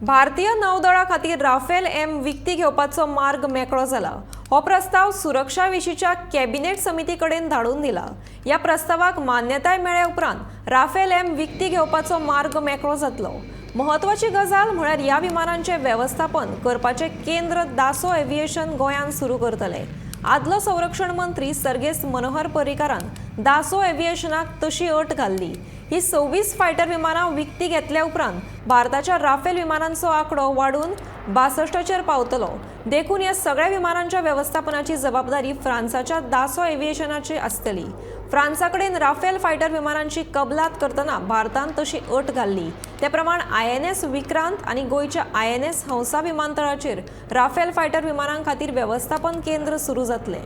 भारतीय नौदळा खातीर Rafale M विकती घेवपाचो मार्ग मेकळो जाला। हो प्रस्ताव सुरक्षा विशींच्या कॅबिनेट समिती कडेन धाडून दिला। या प्रस्तावाक मान्यताय मेळ्ळे उपरांत राफेल एम विकती घेवपाचो मार्ग मेकळो जातलो। महत्वाची गजाल म्हळ्यार ह्या विमानांचे वेवस्थापन करपाचे केंद्र दासो एव्हिएशन गोंयांत सुरू करतले। आदलो संरक्षण मंत्री सर्गेस मनोहर पर्रीकारान दासो एव्हिएशनाक तशी अट घाल्ली। ही 26 फायटर विमानां विकती घेतल्या उपरांत भारताच्या राफेल विमानांचो आंकडो वाडून 62चेर पावतलो। देखून ह्या सगळ्या विमानांच्या वेवस्थापनाची जबाबदारी फ्रांसाच्या दासो एव्हिएशनाची आसतली। फ्रांसाकडेन राफेल फायटर विमानांची कबलात करतना भारतान तशी अट घाल्ली। ते प्रमाण INS विक्रांत आनी गोंयच्या INS हंसा विमानतळाचेर राफेल फायटर विमानां खातीर वेवस्थापन केंद्र सुरू जातले।